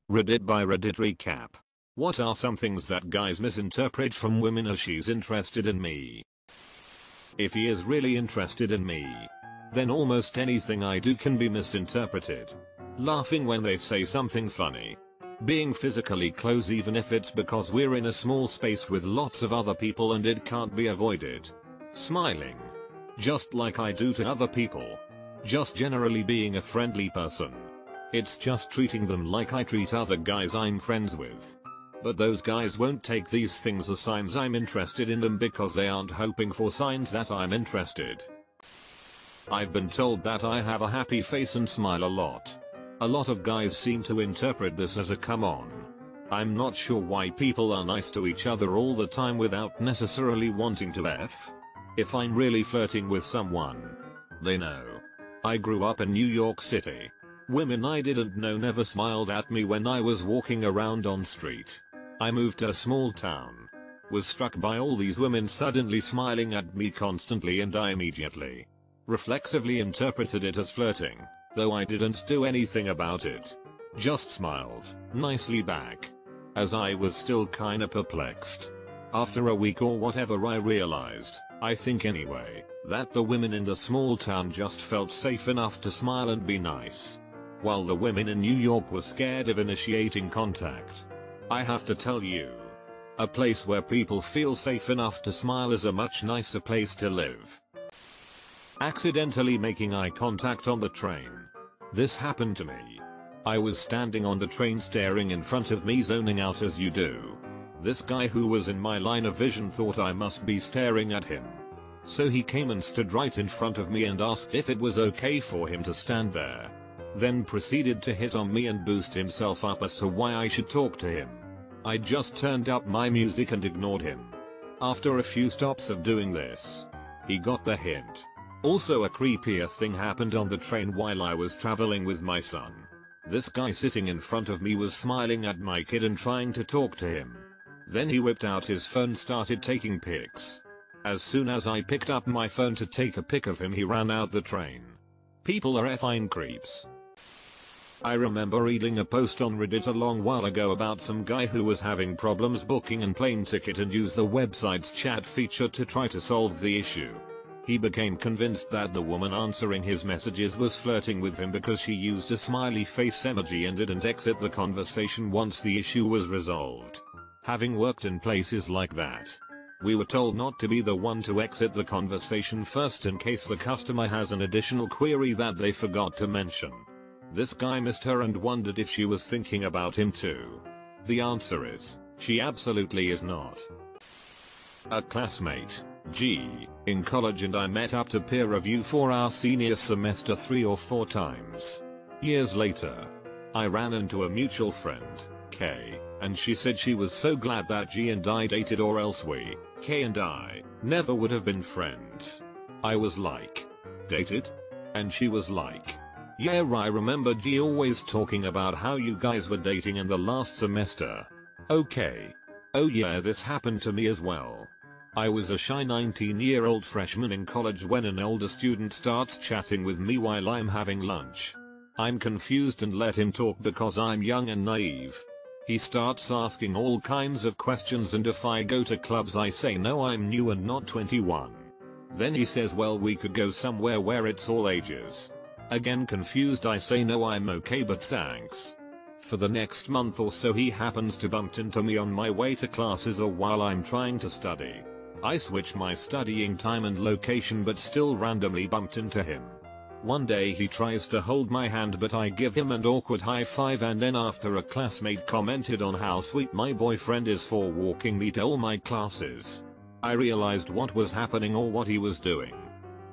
Reddit by Reddit recap. What are some things that guys misinterpret from women as she's interested in me? If he is really interested in me, then almost anything I do can be misinterpreted. Laughing when they say something funny. Being physically close even if it's because we're in a small space with lots of other people and it can't be avoided. Smiling. Just like I do to other people. Just generally being a friendly person. It's just treating them like I treat other guys I'm friends with. But those guys won't take these things as signs I'm interested in them because they aren't hoping for signs that I'm interested. I've been told that I have a happy face and smile a lot. A lot of guys seem to interpret this as a come on. I'm not sure why people are nice to each other all the time without necessarily wanting to F. If I'm really flirting with someone, they know. I grew up in New York City. Women I didn't know never smiled at me when I was walking around on street. I moved to a small town. Was struck by all these women suddenly smiling at me constantly and I immediately, reflexively interpreted it as flirting, though I didn't do anything about it. Just smiled nicely back. As I was still kinda perplexed. After a week or whatever I realized, I think anyway, that the women in the small town just felt safe enough to smile and be nice. While the women in New York were scared of initiating contact. I have to tell you. A place where people feel safe enough to smile is a much nicer place to live. Accidentally making eye contact on the train. This happened to me. I was standing on the train staring in front of me zoning out as you do. This guy who was in my line of vision thought I must be staring at him. So he came and stood right in front of me and asked if it was okay for him to stand there. Then proceeded to hit on me and boost himself up as to why I should talk to him. I just turned up my music and ignored him. After a few stops of doing this, he got the hint. Also a creepier thing happened on the train while I was traveling with my son. This guy sitting in front of me was smiling at my kid and trying to talk to him. Then he whipped out his phone and started taking pics. As soon as I picked up my phone to take a pic of him he ran out the train. People are effing creeps. I remember reading a post on Reddit a long while ago about some guy who was having problems booking an plane ticket and used the website's chat feature to try to solve the issue. He became convinced that the woman answering his messages was flirting with him because she used a smiley face emoji and didn't exit the conversation once the issue was resolved. Having worked in places like that, we were told not to be the one to exit the conversation first in case the customer has an additional query that they forgot to mention. This guy missed her and wondered if she was thinking about him too. The answer is, she absolutely is not. A classmate, G, in college and I met up to peer review for our senior semester 3 or 4 times. Years later, I ran into a mutual friend, K, and she said she was so glad that G and I dated or else we, K and I, never would have been friends. I was like, dated? And she was like, yeah, I remember G always talking about how you guys were dating in the last semester. Okay. Oh yeah, this happened to me as well. I was a shy 19-year-old freshman in college when an older student starts chatting with me while I'm having lunch. I'm confused and let him talk because I'm young and naive. He starts asking all kinds of questions and if I go to clubs I say no, I'm new and not 21. Then he says well we could go somewhere where it's all ages. Again confused I say no, I'm okay but thanks. For the next month or so he happens to bump into me on my way to classes or while I'm trying to study. I switch my studying time and location but still randomly bumped into him. One day he tries to hold my hand but I give him an awkward high five and then after a classmate commented on how sweet my boyfriend is for walking me to all my classes, I realized what was happening or what he was doing.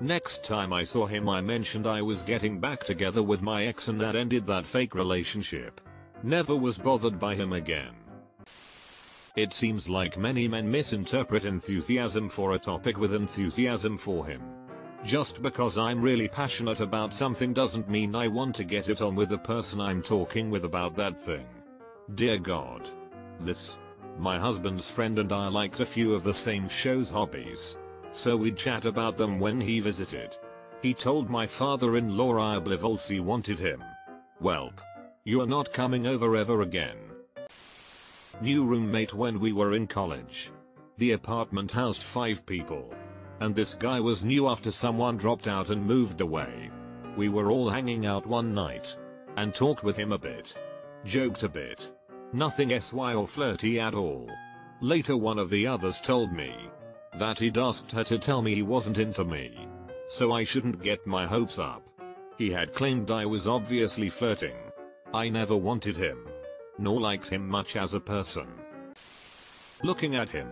Next time I saw him I mentioned I was getting back together with my ex and that ended that fake relationship. Never was bothered by him again. It seems like many men misinterpret enthusiasm for a topic with enthusiasm for him. Just because I'm really passionate about something doesn't mean I want to get it on with the person I'm talking with about that thing. Dear God. My husband's friend and I liked a few of the same show's hobbies. So we'd chat about them when he visited. He told my father-in-law I believe he wanted him. Welp. You are not coming over ever again. New roommate when we were in college. The apartment housed 5 people. And this guy was new after someone dropped out and moved away. We were all hanging out one night. And talked with him a bit. Joked a bit. Nothing SY or flirty at all. Later one of the others told me that he'd asked her to tell me he wasn't into me. So I shouldn't get my hopes up. He had claimed I was obviously flirting. I never wanted him. Nor liked him much as a person. Looking at him.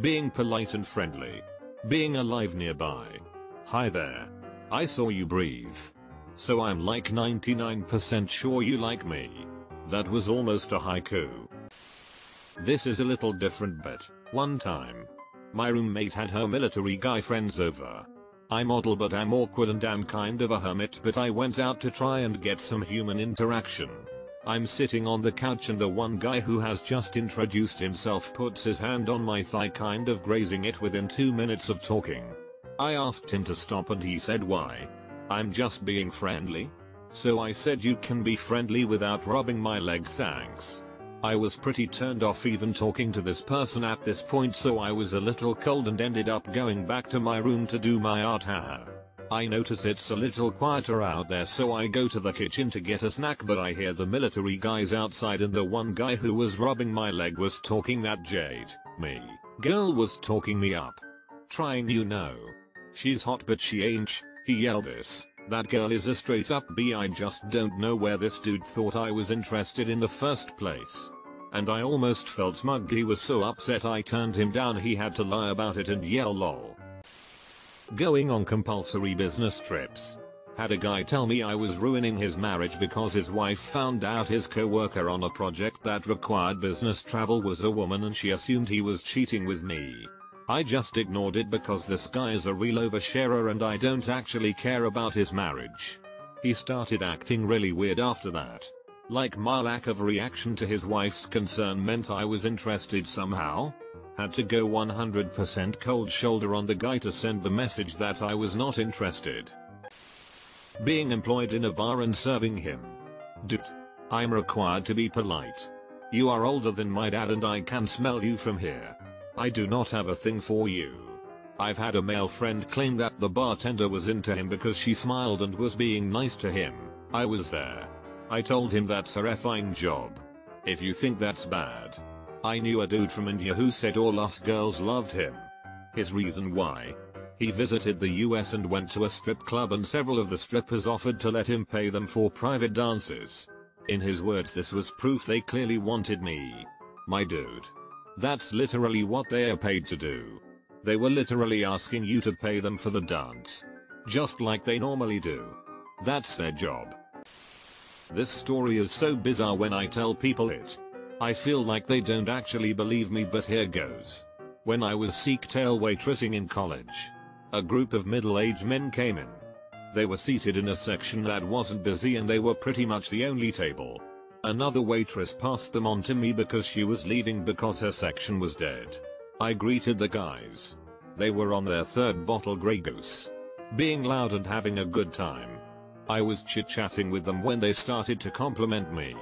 Being polite and friendly. Being alive nearby. Hi there. I saw you breathe. So I'm like 99% sure you like me. That was almost a haiku. This is a little different but, one time. My roommate had her military guy friends over. I model but I'm awkward and am kind of a hermit but I went out to try and get some human interaction. I'm sitting on the couch and the one guy who has just introduced himself puts his hand on my thigh kind of grazing it within 2 minutes of talking. I asked him to stop and he said why? I'm just being friendly. So I said you can be friendly without rubbing my leg thanks. I was pretty turned off even talking to this person at this point so I was a little cold and ended up going back to my room to do my art. Haha. I notice it's a little quieter out there so I go to the kitchen to get a snack but I hear the military guys outside and the one guy who was rubbing my leg was talking that Jade, me, girl was talking me up. Trying you know. She's hot but she ain't, he yelled this. That girl is a straight up B. I just don't know where this dude thought I was interested in the first place. And I almost felt smug. He was so upset I turned him down. He had to lie about it and yell lol. Going on compulsory business trips. Had a guy tell me I was ruining his marriage because his wife found out his coworker on a project that required business travel was a woman and she assumed he was cheating with me. I just ignored it because this guy is a real oversharer and I don't actually care about his marriage. He started acting really weird after that. Like my lack of reaction to his wife's concern meant I was interested somehow. Had to go 100% cold shoulder on the guy to send the message that I was not interested. Being employed in a bar and serving him. Dude. I'm required to be polite. You are older than my dad and I can smell you from here. I do not have a thing for you. I've had a male friend claim that the bartender was into him because she smiled and was being nice to him. I was there. I told him that's a fine job. If you think that's bad. I knew a dude from India who said all us girls loved him. His reason why? He visited the US and went to a strip club and several of the strippers offered to let him pay them for private dances. In his words, this was proof they clearly wanted me. My dude. That's literally what they are paid to do. They were literally asking you to pay them for the dance. Just like they normally do. That's their job. This story is so bizarre when I tell people it. I feel like they don't actually believe me but here goes. When I was Sikh-tail waitressing in college. A group of middle-aged men came in. They were seated in a section that wasn't busy and they were pretty much the only table. Another waitress passed them on to me because she was leaving because her section was dead. I greeted the guys. They were on their 3rd bottle Grey Goose. Being loud and having a good time. I was chit-chatting with them when they started to compliment me.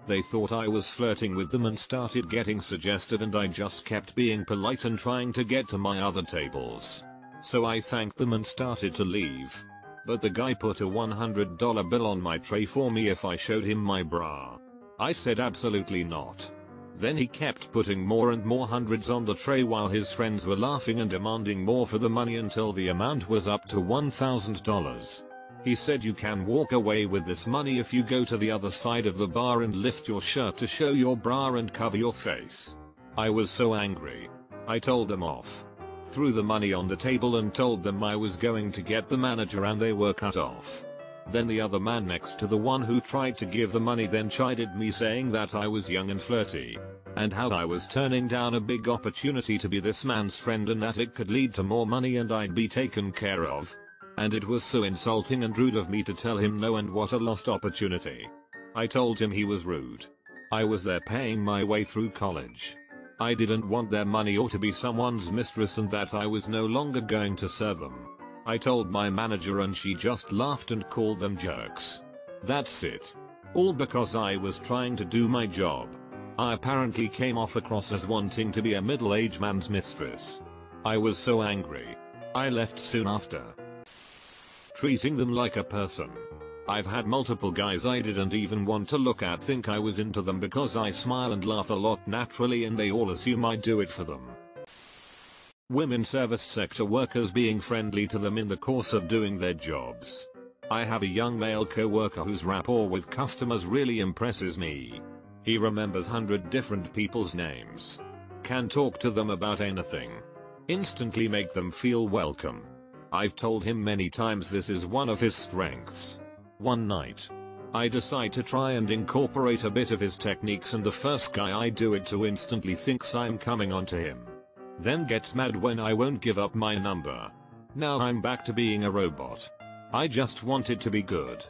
They thought I was flirting with them and started getting suggestive and I just kept being polite and trying to get to my other tables. So I thanked them and started to leave. But the guy put a $100 bill on my tray for me if I showed him my bra. I said absolutely not. Then he kept putting more and more hundreds on the tray while his friends were laughing and demanding more for the money until the amount was up to $1,000. He said you can walk away with this money if you go to the other side of the bar and lift your shirt to show your bra and cover your face. I was so angry. I told them off. Threw the money on the table and told them I was going to get the manager and they were cut off. Then the other man next to the one who tried to give the money then chided me saying that I was young and flirty. And how I was turning down a big opportunity to be this man's friend and that it could lead to more money and I'd be taken care of. And it was so insulting and rude of me to tell him no and what a lost opportunity. I told him he was rude. I was there paying my way through college. I didn't want their money or to be someone's mistress and that I was no longer going to serve them. I told my manager and she just laughed and called them jerks. That's it. All because I was trying to do my job. I apparently came off across as wanting to be a middle-aged man's mistress. I was so angry. I left soon after. Treating them like a person. I've had multiple guys I didn't even want to look at think I was into them because I smile and laugh a lot naturally and they all assume I do it for them. Women service sector workers being friendly to them in the course of doing their jobs. I have a young male co-worker whose rapport with customers really impresses me. He remembers 100 different people's names. Can talk to them about anything. Instantly make them feel welcome. I've told him many times this is one of his strengths. One night, I decide to try and incorporate a bit of his techniques and the first guy I do it to instantly thinks I'm coming onto him. Then gets mad when I won't give up my number. Now I'm back to being a robot. I just want it to be good.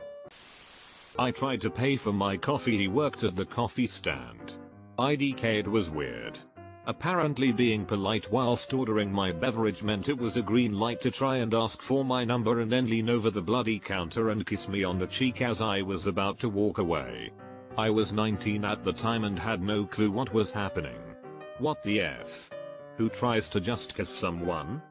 I tried to pay for my coffee. He worked at the coffee stand. IDK, it was weird. Apparently being polite whilst ordering my beverage meant it was a green light to try and ask for my number and then lean over the bloody counter and kiss me on the cheek as I was about to walk away. I was 19 at the time and had no clue what was happening. What the F? Who tries to just kiss someone?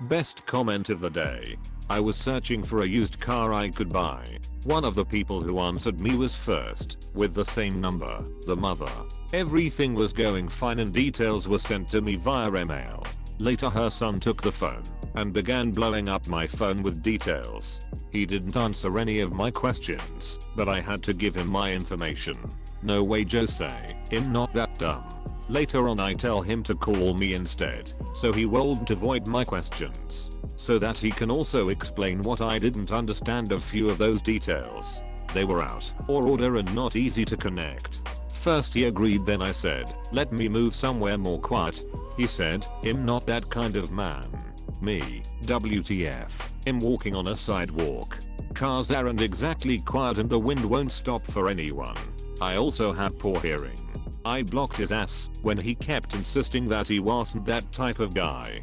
Best comment of the day. I was searching for a used car I could buy. One of the people who answered me was first, with the same number, the mother. Everything was going fine and details were sent to me via email. Later her son took the phone and began blowing up my phone with details. He didn't answer any of my questions, but I had to give him my information. No way, Jose, I'm not that dumb. Later on I tell him to call me instead, so he won't avoid my questions, so that he can also explain what I didn't understand. A few of those details. They were out or order and not easy to connect. First he agreed, then I said, let me move somewhere more quiet. He said, I'm not that kind of man. Me, WTF, I'm walking on a sidewalk. Cars aren't exactly quiet and the wind won't stop for anyone. I also have poor hearing. I blocked his ass when he kept insisting that he wasn't that type of guy.